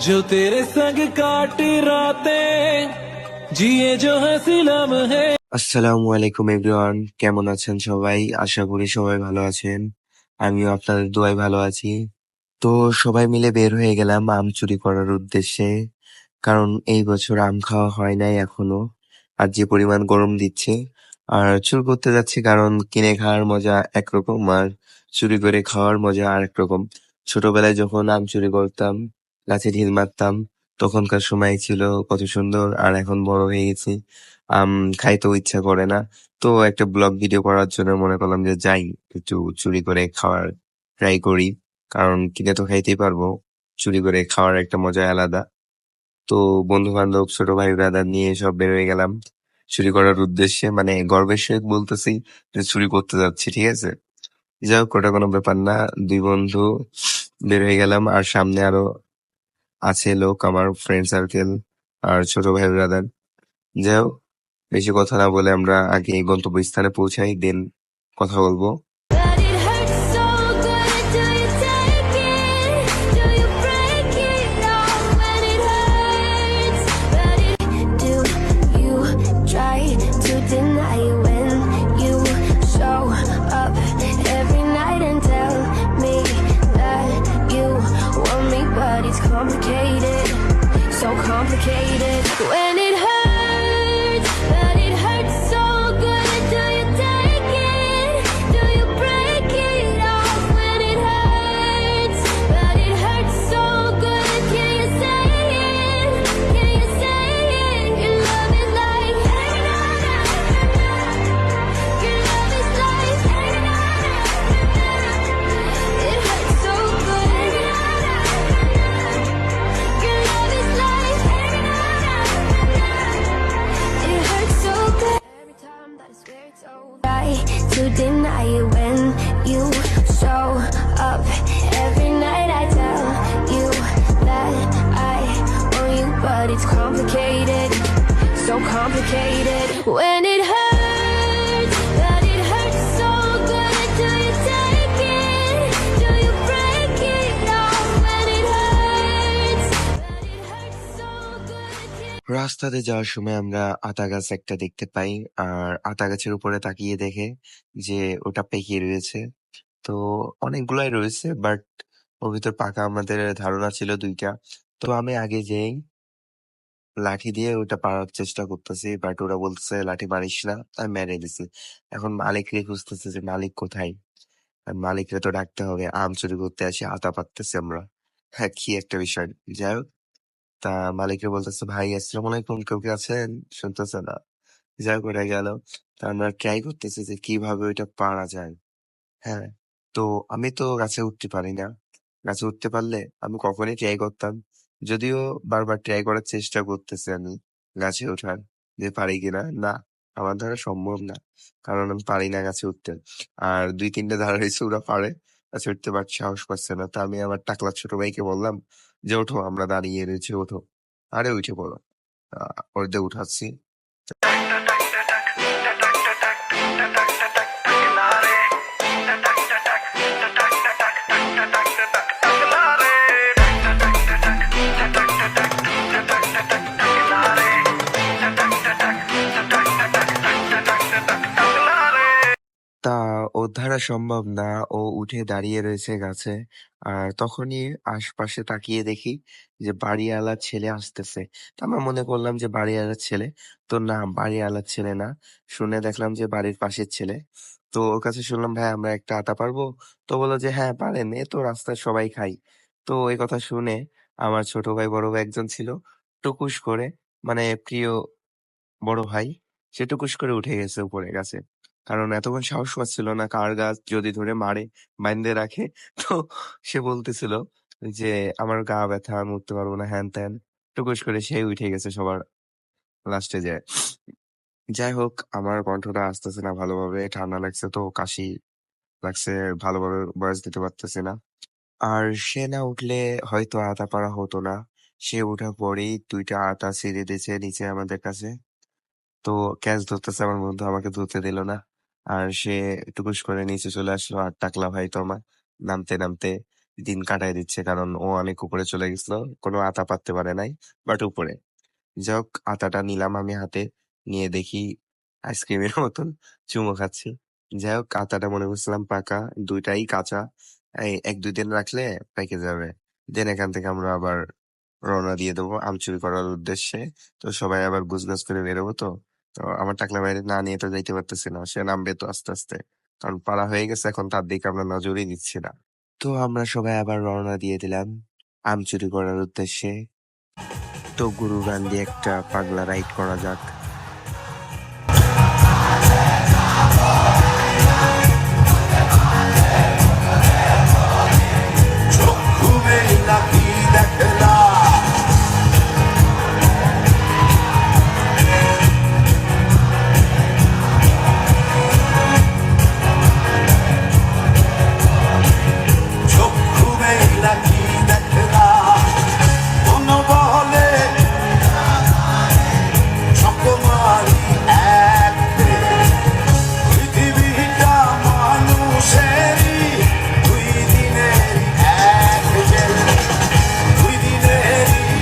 जो तेरे संग काटी रातें जिए जो हंसी लम्हे। আসসালামু আলাইকুম এভরিওয়ান, কেমন আছেন সবাই? আশা করি সবাই ভালো আছেন। আমিও আপনাদের দোয়ায় ভালো আছি। তো সবাই মিলে বের হয়ে গেলাম আম চুরি করার উদ্দেশ্যে। কারণ এই বছর আম খাওয়া হয় নাই এখনো। আর যে পরিমাণ গরম দিচ্ছে, আর চুরি করতে যাচ্ছি কারণ কিনে খাওয়ার মজা একরকম আর চুরি করে খাওয়ার মজা আরেক রকম। ছোটবেলায় যখন আম চুরি করতাম, গাছে ঢিল মারতাম, তখনকার সময় ছিল কত সুন্দর। আর এখন বড় হয়ে গেছি, আম খাইতেও ইচ্ছা করে না। তো একটা ব্লগ ভিডিও করার জন্য মনে করলাম যে যাই, একটু চুরি করে খাওয়ার ট্রাই করি। কারণ কিনে তো খাইতেই পারবো, চুরি করে খাওয়ার একটা মজা আলাদা। তো বন্ধু বান্ধব, ছোট ভাই ব্রাদার নিয়ে সব বের হয়ে গেলাম চুরি করার উদ্দেশ্যে। মানে গর্বের সহিত বলতেছি যে চুরি করতে যাচ্ছি, ঠিক আছে? যাই হোক, ওটা কোনো ব্যাপার না। দুই বন্ধু বের হয়ে গেলাম, আর সামনে আরো আছে লোক, আমার ফ্রেন্ড সার্কেল আর ছোট ভাই ব্রাদার। যাই হোক, বেশি কথা না বলে আমরা আগে গন্তব্যস্থানে পৌঁছাই, দেন কথা বলবো। But it hurts so good. Do you take it? Do you break it off when it hurts? But do you try to deny when you show up every night and tell me that you want me? But it's complicated, so complicated when it hurts. But it hurts so good. Do you take it? Do you break it off when it hurts? But it hurts so good. Can you say it? Can you say it? Your love is like your love is like it hurts so good. Your love is like it hurts so good. Every time that I swear it's over, try to deny it when you show up. Every night I tell you that I want you, but it's complicated, so complicated when it hurts. But it hurts so good. Do you take it? Do you break it off when it hurts? But it hurts so good. রাস্তাতে যাওয়ার সময় আমরা আতা গাছ একটা দেখতে পাই, আর আতা গাছের উপরে তাকিয়ে দেখে যে ওটা পেকে রয়েছে। তো অনেকগুলাই রয়েছে, বাট ওর ভিতর পাকা আমাদের ধারণা ছিল দুইটা। তো আমি আগে যেই লাঠি দিয়ে ওটা পাড়ার চেষ্টা করতেছি, বাট ওরা বলতেছে লাঠি মারিস না, আমি মেরে দিছি। এখন মালিকরে খুঁজতেছে যে মালিক কোথায়। আর মালিকরে তো ডাকতে হবে, আম চুরি করতে আসি আতা পাড়তেছি আমরা। হ্যাঁ, কি একটা বিষয়। যাই হোক, তা মালিকরে বলতেছে, ভাই আসসালামু আলাইকুম, কেউ কি আছেন? শুনতেছে না। যাই হোক, ওটা গেল। তা আমরা ট্রাই করতেছি যে কিভাবে ওইটা পারা যায়। হ্যাঁ, তো আমি তো গাছে উঠতে পারি না। গাছে উঠতে পারলে আমি কখনই ট্রাই করতাম। যদিও বারবার ট্রাই করার চেষ্টা করতেছি আমি গাছে ওঠার, যে পারি কিনা। না, আমার দ্বারা সম্ভব না। কারণ আমি পারি না গাছে উঠতে। আর ২-৩ টা দাঁড়া রইছে, ওরা পারে। গাছে উঠতে সাহস পাচ্ছে না। তা আমি আমার টাকলা ছোট ভাইকে বললাম যে, "ওঠো, আমরা দাঁড়িয়ে রয়েছি, ওঠো।" আরে উঠে পড়ো। ওর দিয়ে উঠাচ্ছি। তা ওর দ্বারা সম্ভব না। ও উঠে দাঁড়িয়ে রয়েছে গাছে। আর তখনই আশপাশে তাকিয়ে দেখি যে বাড়িওয়ালার ছেলে আসতেছে। তো আমরা মনে করলাম যে বাড়িওয়ালার ছেলে। তো না, বাড়িওয়ালার ছেলে না। শুনে দেখলাম যে বাড়ির পাশের ছেলে। তো ওর কাছে শুনলাম, ভাই আমরা একটা আতা পারবো? তো বললো যে হ্যাঁ পারেন, এ তো রাস্তায় সবাই খায়। তো এই কথা শুনে আমার ছোট ভাই বড় ভাই একজন ছিল, টুকুস করে, মানে প্রিয় বড় ভাই, সে টুকুস করে উঠে গেছে উপরে গাছে। কারণ এতক্ষণ সাহস পাচ্ছিল না, কার গাছ যদি ধরে মারে, বাইন্ধে রাখে। তো সে বলতেছিল যে আমার গা ব্যথা, আমি উঠতে পারবো না, হ্যান ত্যান। টুকুস করে সে উঠে গেছে সবার লাস্টে যায়। যাই হোক, আমার কণ্ঠটা আসতেছে না ভালোভাবে, ঠান্ডা লাগছে তো, কাশি লাগছে, ভালোভাবে ভয়েস দিতে পারতেছি না। আর সে না উঠলে হয়তো আতা পারা হতো না। সে উঠার পরেই ২ টা আতা ছিঁড়ে দিয়েছে নিচে আমাদের কাছে। তো ক্যাচ ধরতেছে আমার বন্ধু, আমাকে ধরতে দিল না। আর সে টুকুস করে নিচে চলে আসলো, আর টাকলা ভাই তো আমার নামতে নামতে দিন কাটায় দিচ্ছে, কারণ ও অনেক উপরে চলে গেছিল, কোনো আতা পাততে পারে নাই, বাট উপরে। যাই হোক, আতাটা নিলাম আমি হাতে, নিয়ে দেখি আইসক্রিমের মতন চুমো খাচ্ছি। যাই হোক, আতাটা মনে করছিলাম পাকা, দুইটাই কাঁচা। এই 1-2 দিন রাখলে পেকে যাবে। দেন এখান থেকে আমরা আবার রওনা দিয়ে দেবো আম চুরি করার উদ্দেশ্যে। তো সবাই আবার গুছগাছ করে বেরোবো। তো তো আমার টাকলা বাইরে না নিয়ে তো যাইতে পারতেছি না, সে নামবে তো আস্তে আস্তে, কারণ পাড়া হয়ে গেছে, এখন তার দিকে আমরা নজরই দিচ্ছি না। তো আমরা সবাই আবার রওনা দিয়ে দিলাম আম চুরি করার উদ্দেশ্যে। তো গুরু গান দিয়ে একটা পাগলা রাইড করা যাক। চক্ষু মেলা কি দেখলা চক্ষু মেলা কি দেখলা কোন বলে সকমারি এক পৃথিবীটা মানুষেরই দুই দিনের এক জেল দুই দিনেরই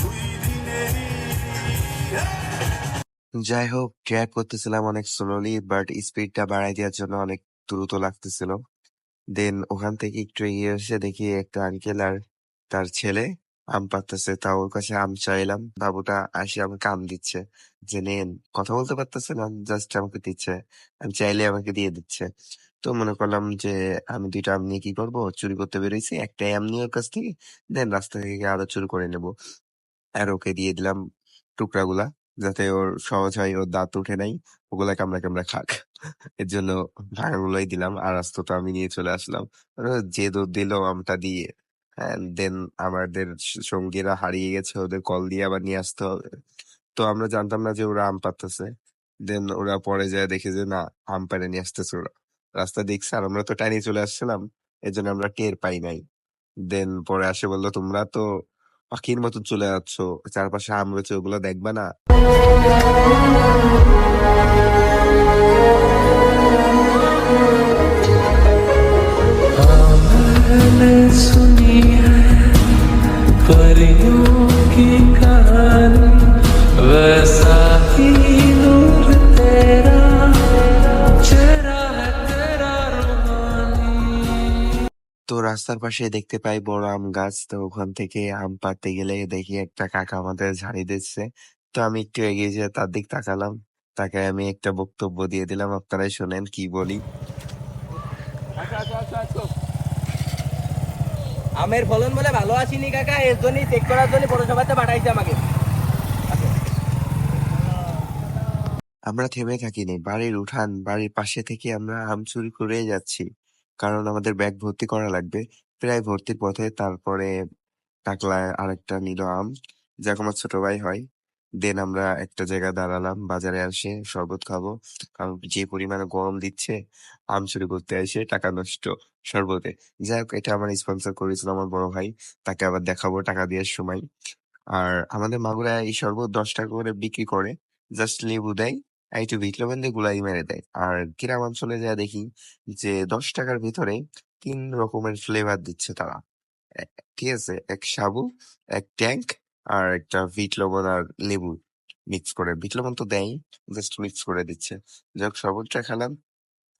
দুই দিনেরই যাই হোক, ড্রাইভ করতেছিলাম অনেক স্লোলি, বাট স্পিডটা বাড়াই দেওয়ার জন্য অনেক দ্রুত লাগতেছিল। দেন ওখান থেকে একটু এগিয়ে এসে দেখি একটা আঙ্কেল আর তার ছেলে আম পাড়তেছে। তা ওর কাছে আম চাইলাম, বাবুটা আসে আমাকে আম দিচ্ছে, যে নেন। কথা বলতে পারতেছে না, জাস্ট আমাকে দিচ্ছে, আমি চাইলে আমাকে দিয়ে দিচ্ছে। তো মনে করলাম যে আমি 2টা আম নিয়ে কি করবো, চুরি করতে বেরোইছি, একটাই আম নিয়ে ওর কাছ থেকে, দেন রাস্তা থেকে আরো চুরি করে নেবো। আর ওকে দিয়ে দিলাম টুকরাগুলা, যাতে ওর সহজ হয়, ওর দাঁত উঠে নাই, ওগুলা কামড়া কামড়া খাক। এর জন্য ভাঙাগুলোই দিলাম, আর আস্ত আমি নিয়ে চলে আসলাম। যে দৌড় দিল আমটা দিয়ে। হ্যাঁ, দেন আমাদের সঙ্গীরা হারিয়ে গেছে, ওদের কল দিয়ে আবার নিয়ে আসতে হবে। তো আমরা জানতাম না যে ওরা আম পাড়তেছে। দেন ওরা পরে যায় দেখে যে না, আম পাড়ে নিয়ে আসতেছে ওরা। রাস্তা দেখছে, আর আমরা তো টাইনি চলে আসছিলাম, এই জন্য আমরা টের পাই নাই। দেন পরে আসে বললো, তোমরা তো পাখির মতো চলে যাচ্ছ, চারপাশে আম রয়েছে, ওগুলো দেখবা না? मैंने सुनी है परियों की कहानी, वैसा ही नूर तेरा चेहरा है तेरा रूहानी। তো রাস্তার পাশে দেখতে পাই বড় আম গাছ। তো ওখান থেকে আম পাড়তে গেলে দেখি একটা কাকা আমাদের ঝাড়ি দিচ্ছে। তো আমি একটু এগিয়ে যেয়ে তার দিক তাকালাম, তাকে আমি একটা বক্তব্য দিয়ে দিলাম, আপনারাই শোনেন কি বলি। আমের ফলন বলে ভালো আসেনি কাকা, এর জন্যই চেক করার জন্য পৌরসভাতে পাঠাইছে আমাকে। আমরা থেমে থাকিনি, বাড়ির উঠান, বাড়ির পাশে থেকে আমরা আম চুরি করে যাচ্ছি, কারণ আমাদের ব্যাগ ভর্তি করা লাগবে। প্রায় ভর্তির পথে তারপরে টাকলা আরেকটা নিল আম, যাকে আমার ছোট ভাই হয়। দেন আমরা একটা জায়গায় দাঁড়ালাম, বাজারে আসে শরবত খাবো, কারণ যে পরিমাণে গরম দিচ্ছে, আম চুরি করতে এসে টাকা নষ্ট শরবতে। যাই হোক, এটা আমার স্পন্সর করেছিল আমার বড় ভাই, তাকে আবার দেখাবো টাকা দেওয়ার সময়। আর আমাদের মাগুরা এই শরবত 10 টাকা করে বিক্রি করে, জাস্ট লেবু দেয় আর একটু বিট লবণ দিয়ে গুলাই মেরে দেয়। আর গ্রাম অঞ্চলে যা দেখি যে 10 টাকার ভিতরে 3 রকমের ফ্লেভার দিচ্ছে তারা। ঠিক আছে, এক সাবু, এক ট্যাঙ্ক, আর একটা বিট লবণ আর লেবু মিক্স করে। বিট লবণ তো দেয়, জাস্ট মিক্স করে দিচ্ছে। যাই হোক, শরবতটা খেলাম,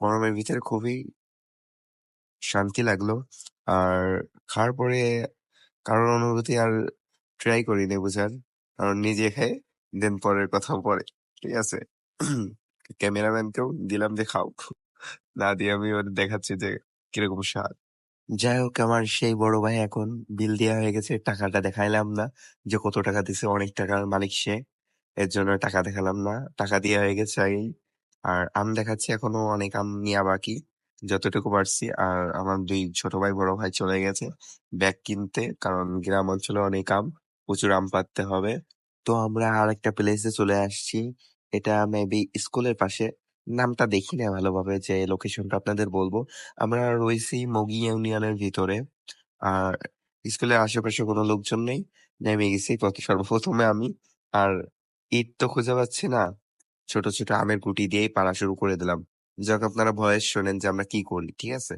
গরমের ভিতরে খুবই শান্তি লাগলো। আর খাওয়ার পরে কারোর অনুভূতি আর ট্রাই করিনি বুঝার, কারণ নিজে খাই, দেন পরের কথা পরে। ঠিক আছে, ক্যামেরাম্যানকেও দিলাম যে খাও, না দিয়ে আমি ওর দেখাচ্ছি যে কিরকম স্বাদ। যাই হোক, আমার সেই বড় ভাই এখন বিল দেওয়া হয়ে গেছে, টাকাটা দেখাইলাম না যে কত টাকা দিছে, অনেক টাকার মালিক সে, এর জন্য টাকা দেখালাম না, টাকা দেওয়া হয়ে গেছে আগেই। আর আম দেখাচ্ছি, এখনো অনেক আম নেওয়া বাকি, যতটুকু পারছি। আর আমার 2 ছোট ভাই বড় ভাই চলে গেছে ব্যাগ কিনতে, কারণ গ্রাম অঞ্চলে অনেক আম, প্রচুর আম পাড়তে হবে। তো আমরা আর একটা প্লেসে চলে আসছি, এটা মেবি স্কুলের পাশে, নামটা দেখি না ভালোভাবে, যে লোকেশনটা আপনাদের বলবো। আমরা রয়েছি মগি ইউনিয়নের ভিতরে, আর স্কুলের আশেপাশে কোনো লোকজন নেই। নেমে গেছি সর্বপ্রথমে আমি, আর ইট তো খুঁজে পাচ্ছি না, ছোট ছোট আমের গুটি দিয়েই পাড়া শুরু করে দিলাম। যাক, আপনারা ভয়েস শোনেন যে আমরা কি করি, ঠিক আছে?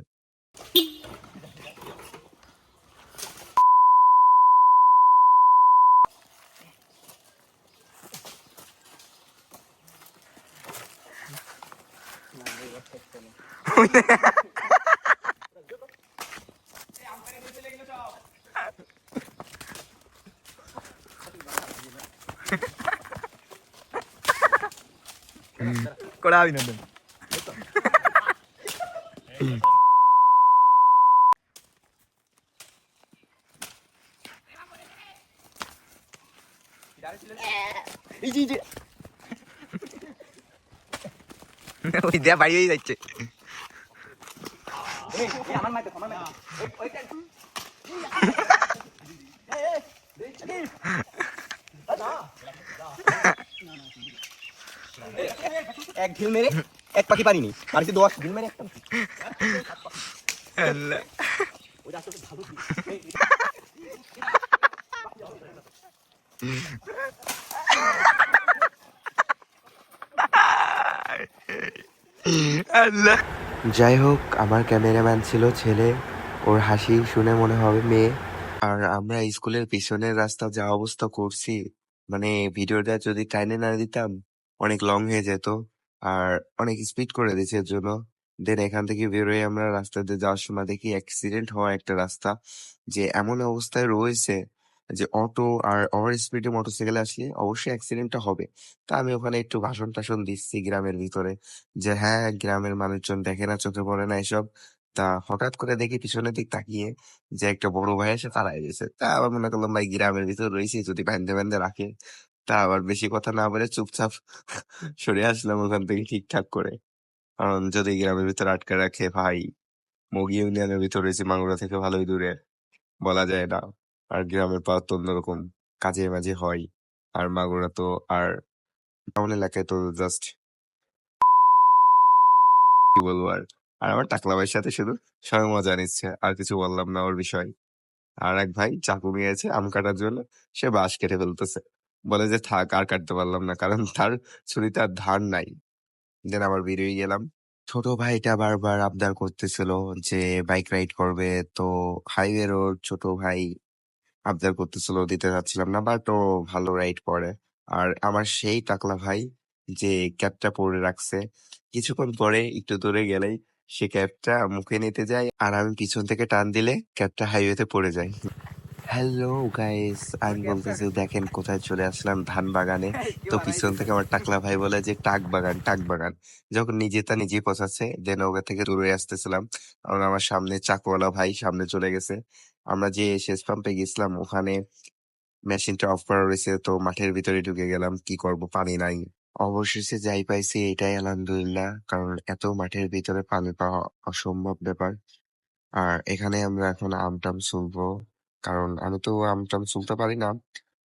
কড়া অভিনন্দন। ওই দেয়া বাড়ি হয়ে যাচ্ছে। আমার মাইতে আমার মাইতে এক ঢিল মেরে এক পাখি পারিনি, আর কি 10 ঢিল মেরে একটা যাই হোক, আমার ক্যামেরাম্যান ছিল ছেলে, ওর হাসি শুনে মনে হবে মেয়ে। আর আমরা স্কুলের পিছনের রাস্তা যা অবস্থা করছি, মানে ভিডিওটা যদি টাইনে না দিতাম অনেক লং হয়ে যেত, আর অনেক স্পিড করে দিয়েছে এর জন্য। দেন এখান থেকে বেরোয় আমরা রাস্তা দিয়ে যাওয়ার সময় দেখি অ্যাক্সিডেন্ট হওয়া একটা রাস্তা, যে এমন অবস্থায় রয়েছে যে অটো আর ওভার স্পিডে মোটরসাইকেল আসলে অবশ্যই অ্যাক্সিডেন্টটা হবে। তা আমি ওখানে একটু ভাষণ টাষণ দিচ্ছি গ্রামের ভিতরে, যে হ্যাঁ, গ্রামের মানুষজন দেখে না, চোখে পড়ে না এসব। তা হঠাৎ করে দেখি পিছনের দিক তাকিয়ে যে একটা বড় ভাই এসে দাঁড়ায় গেছে। তা আবার মনে করলাম ভাই গ্রামের ভিতর রয়েছি, যদি বান্ধে বান্ধে রাখে। তা আবার বেশি কথা না বলে চুপচাপ সরে আসলাম ওখান থেকে ঠিকঠাক করে। কারণ যদি গ্রামের ভিতর আটকে রাখে ভাই, মগি ইউনিয়নের ভিতর রয়েছে, মাগুরা থেকে ভালোই দূরে, বলা যায় না। আর গ্রামের পাওয়ার তো অন্যরকম, কাজে মাঝে হয়। আর মাগুরা তো আর টাউন এলাকায় তো জাস্ট কি বলবো আর। আর আমার টাকলা ভাইয়ের সাথে শুধু সবাই মজা নিচ্ছে, আর কিছু বললাম না ওর বিষয়। আর এক ভাই চাকু নিয়েছে আম কাটার জন্য, সে বাঁশ কেটে ফেলতেছে, বলে যে থাক আর কাটতে পারলাম না, কারণ তার ছুরিতে আর ধার নাই। দেন আবার বেরিয়ে গেলাম। ছোট ভাইটা বারবার আবদার করতেছিল যে বাইক রাইড করবে, তো হাইওয়ে রোড, ছোট ভাই আবদার করতেছিল, দিতে চাচ্ছিলাম না, বাট ও ভালো রাইড করে। আর আমার সেই টাকলা ভাই যে ক্যাপটা পরে রাখছে, কিছুক্ষণ পরে একটু দূরে গেলেই সে ক্যাপটা মুখে নিতে যায়, আর আমি পিছন থেকে টান দিলে ক্যাপটা হাইওয়েতে পড়ে যায়। হ্যালো গাইস, আমি বলতেছি দেখেন কোথায় চলে আসলাম, ধান বাগানে। তো পিছন থেকে আমার টাকলা ভাই বলে যে টাক বাগান, টাক বাগান। যখন নিজে তা নিজেই পচাচ্ছে, দেন ওকে থেকে দূরে আসতেছিলাম, কারণ আমার সামনে চাকওয়ালা ভাই সামনে চলে গেছে। আমরা যে সেচ পাম্পে গেছিলাম ওখানে মেশিনটা অফ করা রয়েছে, তো মাঠের ভিতরে ঢুকে গেলাম, কি করব, পানি নাই। অবশেষে যাই পাইছি এটাই আলহামদুলিল্লাহ, কারণ এত মাঠের ভিতরে পানি পাওয়া অসম্ভব ব্যাপার। আর এখানে আমরা এখন আমটাম ছুলবো, কারণ আমি তো আমটাম ছুলতে পারি না,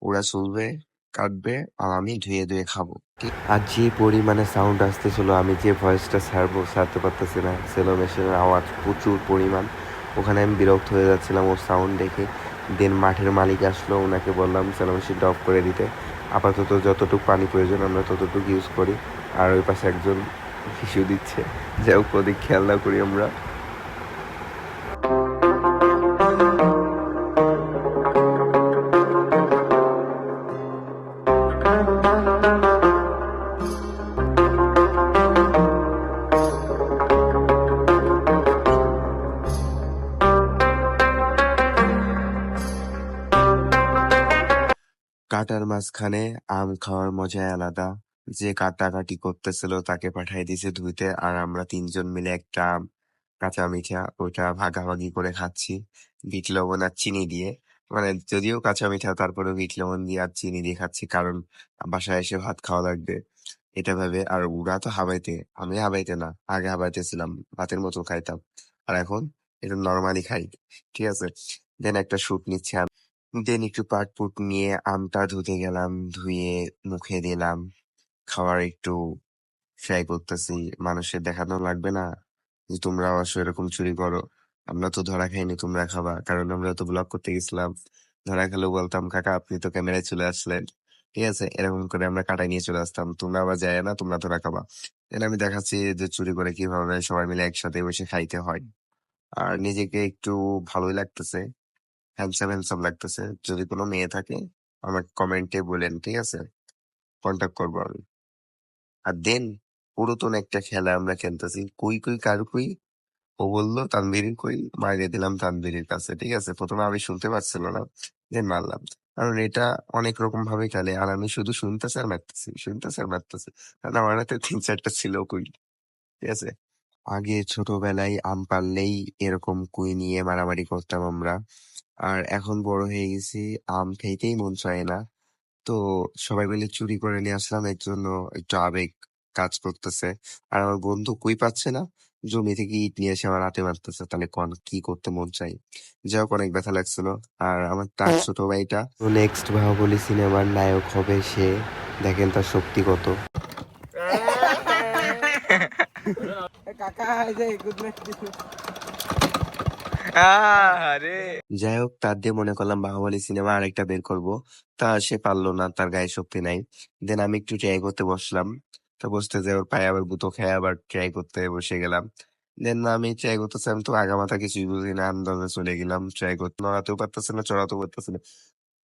ওরা ছুলবে, কাটবে, আর আমি ধুয়ে ধুয়ে খাবো। আর যে পরিমাণে সাউন্ড আসতেছিল, আমি যে ভয়েসটা ছাড়তে পারতেছি না, সেলো মেশিনের আওয়াজ প্রচুর পরিমাণ। ওখানে আমি বিরক্ত হয়ে যাচ্ছিলাম ওর সাউন্ড দেখে। দেন মাঠের মালিক আসলো, ওনাকে বললাম সেলো মেশিনটা অফ করে দিতে। আপাতত যতটুকু পানি প্রয়োজন আমরা ততটুকু ইউজ করি। আর ওই পাশে একজন শিশু দিচ্ছে, যাই হোক ওদিক খেয়াল না করি আমরা। কাটার মাঝখানে আম খাওয়ার মজাই আলাদা। যে কাটাকাটি করতেছিল তাকে পাঠিয়ে দিয়েছে ধুইতে, আর আমরা তিনজন মিলে একটা আম কাঁচা মিঠা ওটা ভাগাভাগি করে খাচ্ছি, বিট লবণ আর চিনি দিয়ে। মানে যদিও কাঁচা মিঠা, তারপরে বিট লবণ দিয়ে আর চিনি দিয়ে খাচ্ছি, কারণ বাসায় এসে ভাত খাওয়া লাগবে এটা ভেবে। আর ওরা তো হাবাইতে, আমি হাবাইতে না, আগে হাবাইতেছিলাম, ভাতের মতো খাইতাম, আর এখন এটা নর্মালি খাই, ঠিক আছে। দেন একটা শুট নিচ্ছে, দেন একটু পাটপুট নিয়ে আমটা ধুতে গেলাম, ধুয়ে মুখে দিলাম। খাওয়ার একটু ট্রাই করতেছি, মানুষের দেখানো লাগবে না যে তোমরাও আসো এরকম চুরি করো। আমরা তো ধরা খাইনি, তোমরা খাবা, কারণ আমরা তো ব্লগ করতে গেছিলাম। ধরা খেলেও বলতাম কাকা আপনি তো ক্যামেরায় চলে আসলেন, ঠিক আছে? এরকম করে আমরা কাটায় নিয়ে চলে আসতাম। তোমরা আবার যাইয়া না, তোমরা তোরা খাবা। দেন আমি দেখাচ্ছি যে চুরি করে কিভাবে সবাই মিলে একসাথে বসে খাইতে হয়। আর নিজেকে একটু ভালোই লাগতেছে, হ্যান্ডসাম হ্যান্ডসাম লাগতেছে। যদি কোনো মেয়ে থাকে আমাকে কমেন্টে বলেন, ঠিক আছে? কন্ট্যাক্ট করবো আমি। আর দেন পুরাতন একটা খেলা আমরা খেলতেছি, কই কই কার কই। ও বললো তানভীরের কই, মাইরে দিলাম তানভীরের কাছে, ঠিক আছে? প্রথমে আমি শুনতে পাচ্ছিল না, দেন মারলাম। কারণ এটা অনেক রকম ভাবে খেলে, আর আমি শুধু শুনতেছি আর মারতেছি, শুনতেছি আর মারতেছি। কারণ আমার হাতে ৩-৪টা ছিল কই, ঠিক আছে? আগে ছোটবেলায় আম পারলেই এরকম কুই নিয়ে মারামারি করতাম আমরা। আর এখন বড় হয়ে গেছি, আম খাইতেই মন চায় না। তো সবাই মিলে চুরি করে নিয়ে আসলাম, এর জন্য একটু আবেগ কাজ করতেছে। আর আমার বন্ধু কই পাচ্ছে না, জমি থেকে ইট নিয়ে এসে আমার হাতে মারতেছে। তাহলে কি করতে মন চাই? যাই হোক, অনেক ব্যথা লাগছিল। আর আমার তার ছোট ভাইটা নেক্সট বাহুবলী সিনেমার নায়ক হবে সে, দেখেন তার শক্তি কত। কাকা এই যে গুড নাইট। যাই হোক, তার দিয়ে মনে করলাম বাহুবলী সিনেমা আরেকটা বের করব। তা সে পারলো না, তার গায়ে শক্তি নাই। দেন আমি একটু ট্রাই করতে বসলাম। তো বসতে যে ওর পায়ে আবার গুঁতো খেয়ে আবার ট্রাই করতে বসে গেলাম। দেন আমি ট্রাই করতেছি, আমি তো আগামাথা কিছুই বুঝি না, আন্দাজে চলে গেলাম ট্রাই করতে। নড়াতেও পারতেছে না, চড়াতেও পারতেছে না,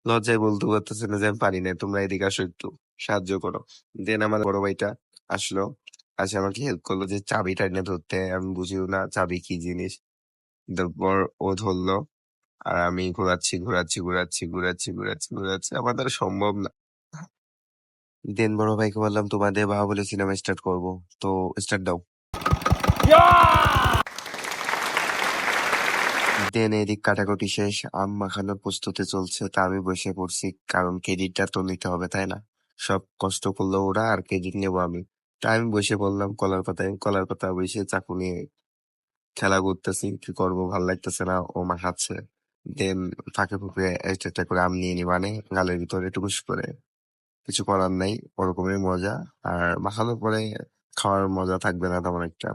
লজ্জায় বলতেও পারতেছে না যে আমি পারি না, তোমরা এদিকে আসো, একটু সাহায্য করো। দেন আমার বড় ভাইটা আসলো, আসে আমাকে হেল্প করলো যে চাবিটা এনে ধরতে। আমি বুঝিও না চাবি কি জিনিস। তারপর ও ধরলো, আর আমি ঘোরাচ্ছি ঘোরাচ্ছি ঘোরাচ্ছি ঘোরাচ্ছি ঘোরাচ্ছি ঘোরাচ্ছি, আমার দ্বারা সম্ভব না। দেন বড় ভাইকে বললাম তোমাদের বাহুবলী সিনেমা স্টার্ট করব, তো স্টার্ট দাও। দেন এদিক কাটাকুটি শেষ, আম মাখানোর প্রস্তুতি চলছে। তা আমি বসে পড়ছি, কারণ ক্রেডিটটা তো নিতে হবে, তাই না? সব কষ্ট করলো ওরা, আর ক্রেডিট নেবো আমি। তাই আমি বসে পড়লাম কলার পাতায় বসে চাকু নিয়ে খেলা করতেছি। কি করবো, ভাল লাগতেছে না, ও মাখাচ্ছে। দেন ফাঁকে ফুঁকে একটা একটা করে আম নিয়ে নি, মানে গালের ভিতরে টুকুস করে। কিছু করার নাই, ওরকমই মজা। আর মাখানোর পরে খাওয়ার মজা থাকবে না তেমন একটা।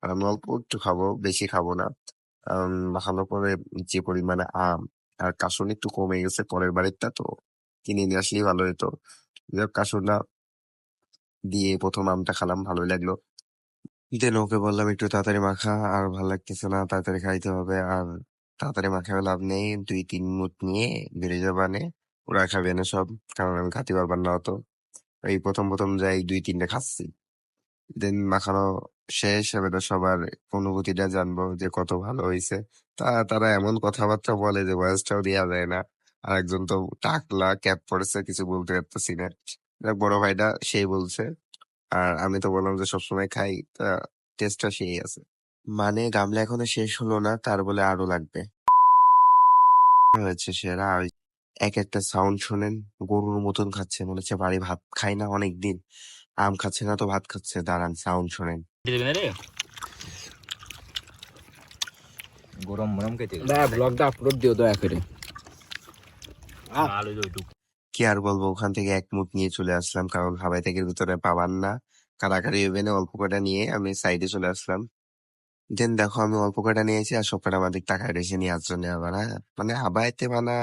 আর আমি অল্প একটু খাবো, বেশি খাবো না। মাখানোর পরে যে পরিমাণে আম আর কাসুন একটু কমে গেছে পরের বাড়িরটা, তো কিনে নিয়ে আসলেই ভালো হতো। যাই হোক, কাসুনটা দিয়ে প্রথম আমটা খেলাম, ভালোই লাগলো। দেন ওকে বললাম একটু তাড়াতাড়ি মাখা, আর ভালো লাগতেছে না, তাড়াতাড়ি খাইতে হবে। আর তাড়াতাড়ি মাখাবে লাভ নেই, 2-3 মুঠ নিয়ে বেরিয়ে যাবা নে। ওরা খাবে না সব, কারণ আমি খাতে পারবার না অত। এই প্রথম প্রথম যাই 2-3টা খাচ্ছি। দেন মাখানো শেষ, এবারে সবার অনুভূতিটা জানবো যে কত ভালো হয়েছে। তারা এমন কথাবার্তা বলে যে বয়সটাও দেওয়া যায় না। আর একজন তো টাকলা ক্যাপ পড়েছে, কিছু বলতে পারতেছি না। যাক, বড় ভাইটা সেই বলছে। আর আমি তো বললাম যে সবসময় খাই, তা টেস্টটা সেই আছে। মানে গামলা এখনো শেষ হলো না, তার বলে আরো লাগবে। হয়েছে সেরা। ওই এক একটা সাউন্ড শোনেন, গরুর মতন খাচ্ছে, মনে হচ্ছে বাড়ি ভাত খাই না অনেকদিন। আম খাচ্ছে না তো ভাত খাচ্ছে, দাঁড়ান সাউন্ড শোনেন। গরম গরম খেতে ব্লগটা আপলোড দিও দয়া করে। কি আর বলবো, ওখান থেকে এক মুঠ নিয়ে চলে আসলাম, কারণ হাবাই থেকে ভিতরে পাবার না। কারাকারি ইভেনে অল্প কটা নিয়ে আমি সাইডে চলে আসলাম। দেন দেখো, আমি অল্প কটা নিয়েছি আর সব কটা আমাদের টাকায় রেখে নিয়ে আসছে আবার। হ্যাঁ, মানে হাবাইতে মানে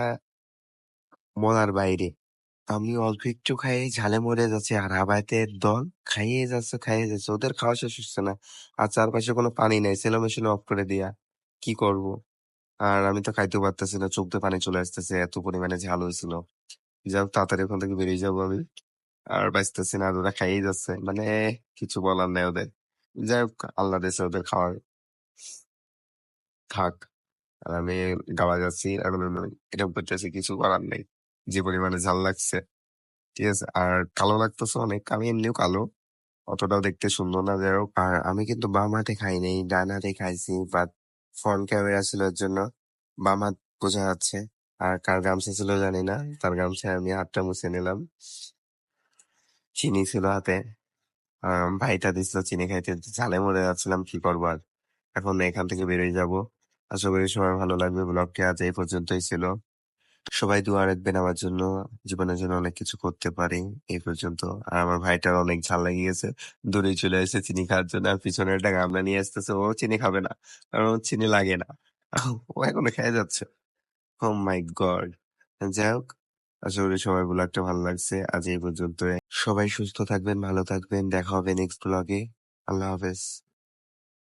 মনার বাইরে। আমি অল্প একটু খাই ঝালে মরে যাচ্ছে, আর হাবাইতে দল খাইয়ে যাচ্ছে, ওদের খাওয়া শেষ হচ্ছে না। আর চারপাশে কোনো পানি নেই, সেলো মেশিন অফ করে দিয়া কি করব। আর আমি তো খাইতেও পারতেছি না, চোখ দিয়ে পানি চলে আসতেছে, এত পরিমাণে ঝাল হয়েছিল। যাই হোক, তাড়াতাড়ি ওখান থেকে বেরিয়ে যাবো আমি। আর বাঁচতেছি না, আর ওরা খাইয়েই যাচ্ছে, মানে কিছু বলার নেই ওদের। যাই হোক, আল্লাহ দিয়েছে ওদের খাওয়ার, থাক। আর আমি গাওয়া যাচ্ছি এখন, এরকম করতেছি, কিছু করার নেই। যে পরিমাণে ঝাল লাগছে, ঠিক আছে। আর কালো লাগতেছে অনেক, আমি এমনিও কালো, অতটাও দেখতে সুন্দর না। যাই হোক, আর আমি কিন্তু বাম হাতে খাই নাই, ডান হাতে খাইছি, বাট ফ্রন্ট ক্যামেরা ছিল এর জন্য বাম হাত বোঝা যাচ্ছে। আর কার গামছা ছিল জানি না, তার গামছায় আমি হাতটা মুছে নিলাম। চিনি ছিল হাতে, ভাইটা দিছিল চিনি খাইতে, ঝালে মরে যাচ্ছিলাম, কি করবো আর। এখন এখান থেকে বেরিয়ে যাব। আশা করি সবার ভালো লাগবে। ব্লগটি আজ এই পর্যন্তই ছিল। সবাই দোয়া রাখবেন আমার জন্য, জীবনের জন্য অনেক কিছু করতে পারি। এই পর্যন্ত। আর আমার ভাইটার অনেক ঝাল লেগে গেছে, দূরে চলে এসেছে চিনি খাওয়ার জন্য, আর পিছনে একটা গামলা নিয়ে আসতেছে, ও চিনি খাবে না, কারণ ওর চিনি লাগে না। ও এখনো খেয়ে যাচ্ছে। ও মাই গড। যাই হোক, আশা করি সবাই ব্লগটা ভালো লাগছে। আজ এই পর্যন্ত। সবাই সুস্থ থাকবেন, ভালো থাকবেন। দেখা হবে নেক্সট ব্লগে। আল্লাহ হাফেজ।